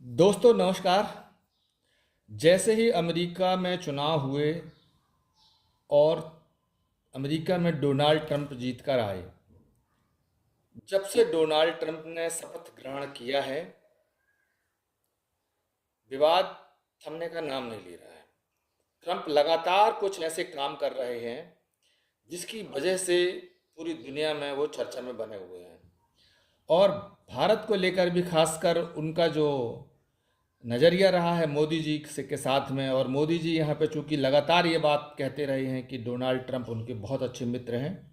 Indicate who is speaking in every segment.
Speaker 1: दोस्तों नमस्कार। जैसे ही अमेरिका में चुनाव हुए और अमेरिका में डोनाल्ड ट्रंप जीत कर आए, जब से डोनाल्ड ट्रंप ने शपथ ग्रहण किया है, विवाद थमने का नाम नहीं ले रहा है। ट्रंप लगातार कुछ ऐसे काम कर रहे हैं जिसकी वजह से पूरी दुनिया में वो चर्चा में बने हुए हैं। और भारत को लेकर भी खासकर उनका जो नज़रिया रहा है मोदी जी से के साथ में, और मोदी जी यहाँ पे चूंकि लगातार ये बात कहते रहे हैं कि डोनाल्ड ट्रंप उनके बहुत अच्छे मित्र हैं,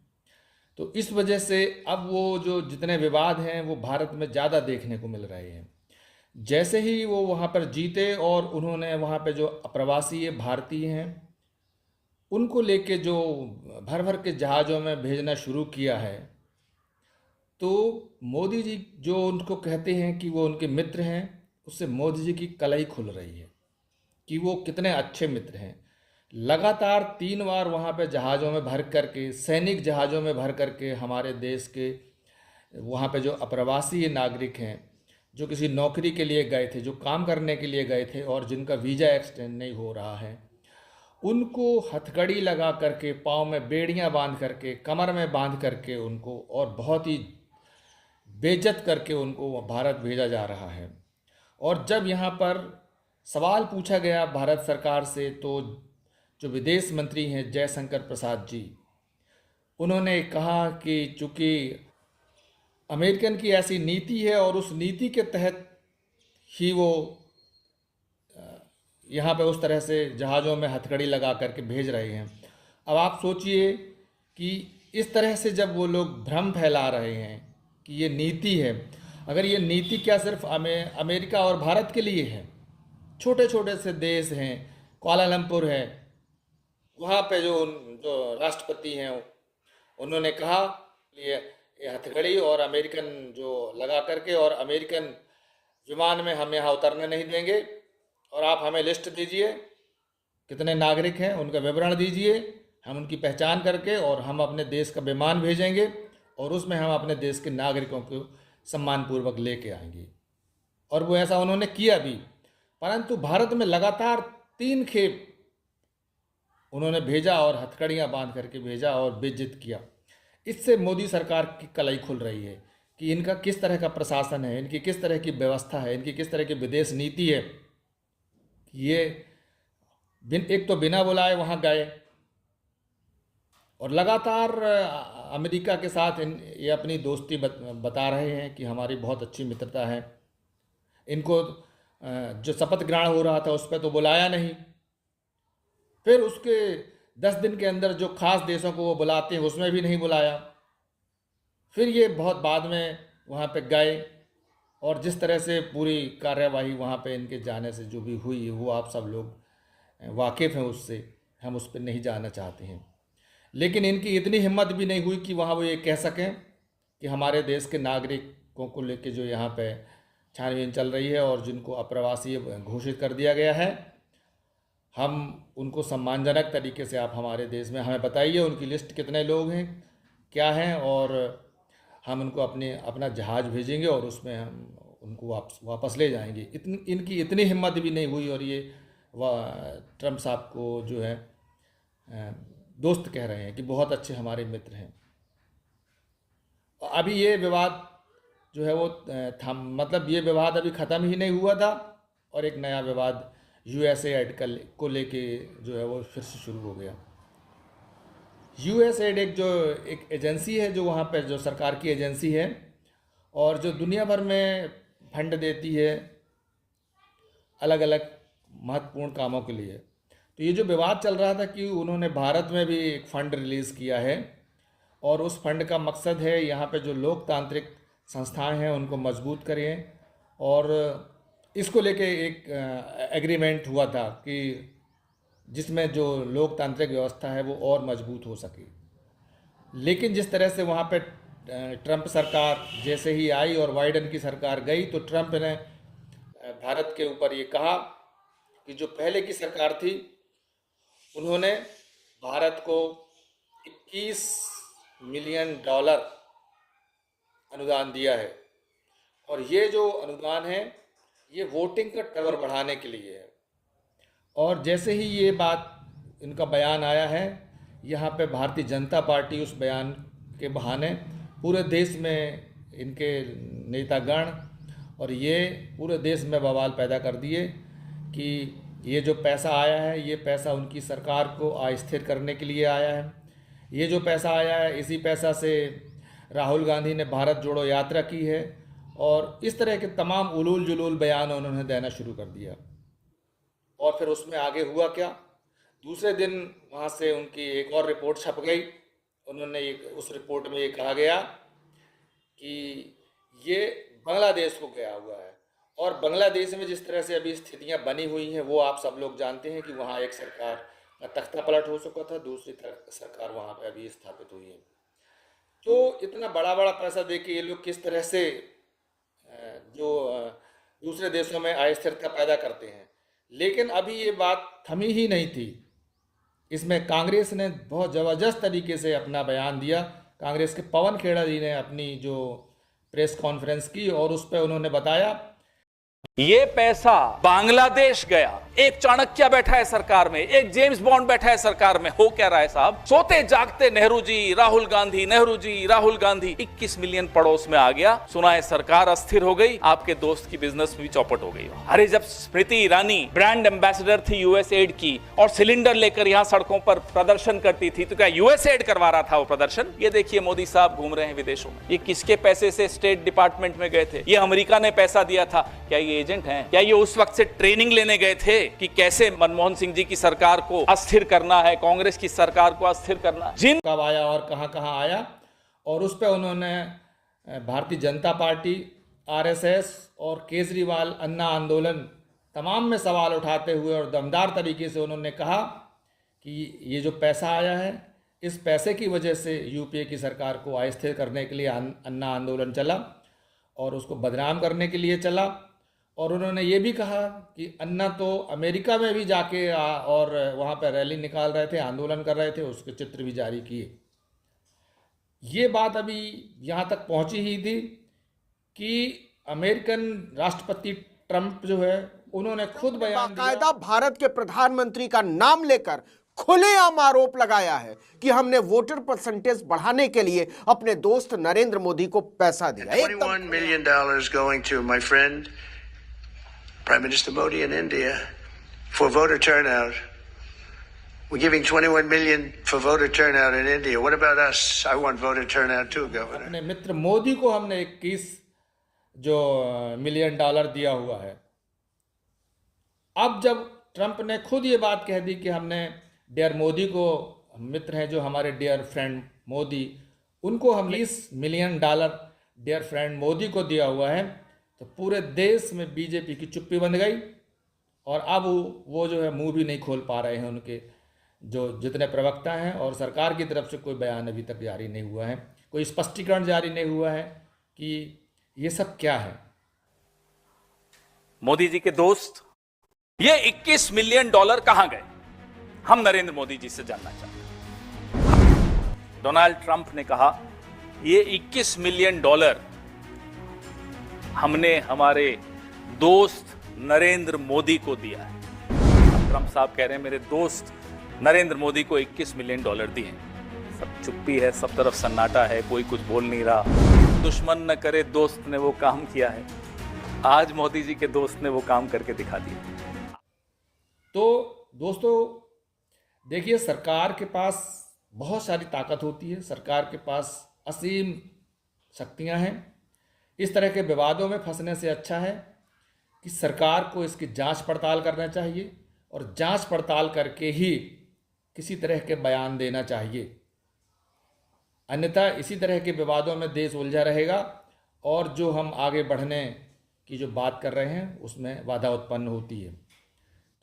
Speaker 1: तो इस वजह से अब वो जो जितने विवाद हैं वो भारत में ज़्यादा देखने को मिल रहे हैं। जैसे ही वो वहाँ पर जीते और उन्होंने वहाँ पे जो अप्रवासी भारतीय हैं उनको लेके जो भर भर के जहाज़ों में भेजना शुरू किया है, तो मोदी जी जो उनको कहते हैं कि वो उनके मित्र हैं, उससे मोदी जी की कलई खुल रही है कि वो कितने अच्छे मित्र हैं। लगातार 3 बार वहाँ पे जहाज़ों में भर करके, सैनिक जहाज़ों में भर करके हमारे देश के वहाँ पे जो अप्रवासी नागरिक हैं, जो किसी नौकरी के लिए गए थे, जो काम करने के लिए गए थे और जिनका वीज़ा एक्सटेंड नहीं हो रहा है, उनको हथकड़ी लगा करके, पाँव में बेड़ियाँ बांध करके, कमर में बांध करके उनको और बहुत ही बेइज्जत करके उनको भारत भेजा जा रहा है। और जब यहाँ पर सवाल पूछा गया भारत सरकार से, तो जो विदेश मंत्री हैं जयशंकर प्रसाद जी, उन्होंने कहा कि चूंकि अमेरिकन की ऐसी नीति है और उस नीति के तहत ही वो यहाँ पे उस तरह से जहाज़ों में हथकड़ी लगा करके भेज रहे हैं। अब आप सोचिए कि इस तरह से जब वो लोग भ्रम फैला रहे हैं कि ये नीति है, अगर ये नीति क्या सिर्फ अमेरिका और भारत के लिए है, छोटे छोटे से देश हैं, कुआलालंपुर है, वहाँ पे जो राष्ट्रपति हैं उन्होंने कहा ये हथकड़ी और अमेरिकन जो लगा करके, और अमेरिकन विमान में हम यहाँ उतरने नहीं देंगे, और आप हमें लिस्ट दीजिए कितने नागरिक हैं, उनका विवरण दीजिए, हम उनकी पहचान करके और हम अपने देश का विमान भेजेंगे और उसमें हम अपने देश के नागरिकों को सम्मानपूर्वक लेके आएंगे। और वो ऐसा उन्होंने किया भी। परंतु भारत में लगातार 3 खेप उन्होंने भेजा और हथकड़ियाँ बांध करके भेजा और बेइज्जत किया। इससे मोदी सरकार की कलई खुल रही है कि इनका किस तरह का प्रशासन है, इनकी किस तरह की व्यवस्था है, इनकी किस तरह की विदेश नीति है। ये एक तो बिना बुलाए वहाँ गए और लगातार अमेरिका के साथ ये अपनी दोस्ती बता रहे हैं कि हमारी बहुत अच्छी मित्रता है। इनको जो शपथ ग्रहण हो रहा था उस पर तो बुलाया नहीं, फिर उसके 10 दिन के अंदर जो खास देशों को वो बुलाते हैं उसमें भी नहीं बुलाया। फिर ये बहुत बाद में वहाँ पे गए और जिस तरह से पूरी कार्यवाही वहाँ पे इनके जाने से जो भी हुई वो आप सब लोग वाकिफ़ हैं उससे, हम उस पर नहीं जाना चाहते हैं। लेकिन इनकी इतनी हिम्मत भी नहीं हुई कि वहाँ वो ये कह सकें कि हमारे देश के नागरिकों को लेके जो यहाँ पे छानबीन चल रही है और जिनको अप्रवासी घोषित कर दिया गया है, हम उनको सम्मानजनक तरीके से आप हमारे देश में हमें बताइए उनकी लिस्ट कितने लोग हैं, क्या हैं, और हम उनको अपना जहाज़ भेजेंगे और उसमें हम उनको वापस ले जाएंगे। इनकी इतनी हिम्मत भी नहीं हुई और ये ट्रम्प साहब को जो है दोस्त कह रहे हैं कि बहुत अच्छे हमारे मित्र हैं। अभी ये विवाद जो है वो मतलब ये विवाद अभी ख़त्म ही नहीं हुआ था और एक नया विवाद यूएसएड को लेके जो है वो फिर से शुरू हो गया। यूएसएड एक एजेंसी है जो वहाँ पर जो सरकार की एजेंसी है और जो दुनिया भर में फंड देती है अलग अलग महत्वपूर्ण कामों के लिए। तो ये जो विवाद चल रहा था कि उन्होंने भारत में भी एक फ़ंड रिलीज़ किया है और उस फंड का मकसद है यहाँ पे जो लोकतांत्रिक संस्थाएं हैं उनको मजबूत करें, और इसको लेके एक एग्रीमेंट हुआ था कि जिसमें जो लोकतांत्रिक व्यवस्था है वो और मजबूत हो सके। लेकिन जिस तरह से वहाँ पे ट्रंप सरकार जैसे ही आई और बाइडेन की सरकार गई, तो ट्रंप ने भारत के ऊपर ये कहा कि जो पहले की सरकार थी उन्होंने भारत को 21 मिलियन डॉलर अनुदान दिया है, और ये जो अनुदान है ये वोटिंग का टर्न बढ़ाने के लिए है। और जैसे ही ये बात इनका बयान आया है, यहाँ पे भारतीय जनता पार्टी उस बयान के बहाने पूरे देश में इनके नेतागण और ये पूरे देश में बवाल पैदा कर दिए कि ये जो पैसा आया है ये पैसा उनकी सरकार को अस्थिर करने के लिए आया है। ये जो पैसा आया है इसी पैसा से राहुल गांधी ने भारत जोड़ो यात्रा की है, और इस तरह के तमाम उलूल जुलूल बयान उन्होंने देना शुरू कर दिया। और फिर उसमें आगे हुआ क्या, दूसरे दिन वहाँ से उनकी एक और रिपोर्ट छप गई। उन्होंने उस रिपोर्ट में ये कहा गया कि ये बांग्लादेश को गया हुआ है, और बांग्लादेश में जिस तरह से अभी स्थितियां बनी हुई हैं वो आप सब लोग जानते हैं कि वहाँ एक सरकार का तख्ता पलट हो चुका था, दूसरी सरकार वहाँ पे अभी स्थापित हुई है। तो इतना बड़ा बड़ा पैसा दे के ये लोग किस तरह से जो दूसरे देशों में अस्थिरता पैदा करते हैं। लेकिन अभी ये बात थमी ही नहीं थी, इसमें कांग्रेस ने बहुत ज़बरदस्त तरीके से अपना बयान दिया। कांग्रेस के पवन खेड़ा जी ने अपनी जो प्रेस कॉन्फ्रेंस की और उस पर उन्होंने बताया
Speaker 2: ये पैसा बांग्लादेश गया। एक चाणक्य बैठा है सरकार में, एक जेम्स बॉन्ड बैठा है सरकार में। हो क्या रहा है साहब, सोते जागते नेहरू जी राहुल गांधी, नेहरू जी राहुल गांधी। 21 मिलियन पड़ोस में आ गया। सुना है सरकार अस्थिर हो गई, आपके दोस्त की बिजनेस भी चौपट हो गई। अरे जब स्मृति ईरानी ब्रांड एम्बेसडर थी यूएस एड की और सिलेंडर लेकर यहाँ सड़कों पर प्रदर्शन करती थी, तो क्या यूएस एड करवा रहा था वो प्रदर्शन? ये देखिए मोदी साहब घूम रहे हैं विदेशों में। ये किसके पैसे से स्टेट डिपार्टमेंट में गए थे? ये अमेरिका ने पैसा दिया था। क्या ये एजेंट हैं? क्या ये उस वक्त से ट्रेनिंग लेने गए थे कि कैसे मनमोहन सिंह जी की सरकार को अस्थिर करना है, कांग्रेस की सरकार को अस्थिर करना है? जिन
Speaker 1: कब आया और कहां कहां आया, और उस पर उन्होंने भारतीय जनता पार्टी, आरएसएस और केजरीवाल अन्ना आंदोलन तमाम में सवाल उठाते हुए और दमदार तरीके से उन्होंने कहा कि ये जो पैसा आया है इस पैसे की वजह से यूपीए की सरकार को अस्थिर करने के लिए अन्ना आंदोलन चला और उसको बदनाम करने के लिए चला। और उन्होंने ये भी कहा कि अन्ना तो अमेरिका में भी जाके और वहाँ पर रैली निकाल रहे थे, आंदोलन कर रहे थे, उसके चित्र भी जारी किए। ये बात अभी यहाँ तक पहुँची ही थी कि अमेरिकन राष्ट्रपति ट्रंप जो है उन्होंने खुद बयान
Speaker 3: बाकायदा भारत के प्रधानमंत्री का नाम लेकर खुलेआम आरोप लगाया है कि हमने वोटर परसेंटेज बढ़ाने के लिए अपने दोस्त नरेंद्र मोदी को पैसा दिया।
Speaker 4: $21 million going to my friend Prime Minister Modi in India for voter turnout. We're giving 21 million for voter turnout in India. What about us? I want voter turnout too, Governor.
Speaker 1: अपने मित्र मोदी को हमने 21 मिलियन डॉलर दिया हुआ है। अब जब Trump ने खुद ये बात कह दी कि हमने डियर मोदी को, मित्र हैं जो हमारे डियर फ्रेंड मोदी, उनको हम 20 million dollar dear friend Modi को दिया हुआ है, तो पूरे देश में बीजेपी की चुप्पी बंध गई। और अब वो जो है मुंह भी नहीं खोल पा रहे हैं उनके जो जितने प्रवक्ता हैं, और सरकार की तरफ से कोई बयान अभी तक जारी नहीं हुआ है, कोई स्पष्टीकरण जारी नहीं हुआ है कि ये सब क्या है।
Speaker 2: मोदी जी के दोस्त ये 21 मिलियन डॉलर कहां गए, हम नरेंद्र मोदी जी से जानना चाहते हैं। डोनाल्ड ट्रंप ने कहा ये 21 मिलियन डॉलर हमने हमारे दोस्त नरेंद्र मोदी को दिया है। ट्रंप साहब कह रहे हैं मेरे दोस्त नरेंद्र मोदी को 21 मिलियन डॉलर दिए। सब चुप्पी है, सब तरफ सन्नाटा है, कोई कुछ बोल नहीं रहा। दुश्मन न करे दोस्त ने वो काम किया है, आज मोदी जी के दोस्त ने वो काम करके दिखा दिया।
Speaker 1: तो दोस्तों देखिए, सरकार के पास बहुत सारी ताकत होती है, सरकार के पास असीम शक्तियां हैं। इस तरह के विवादों में फंसने से अच्छा है कि सरकार को इसकी जांच पड़ताल करना चाहिए और जांच पड़ताल करके ही किसी तरह के बयान देना चाहिए। अन्यथा इसी तरह के विवादों में देश उलझा रहेगा और जो हम आगे बढ़ने की जो बात कर रहे हैं उसमें बाधा उत्पन्न होती है।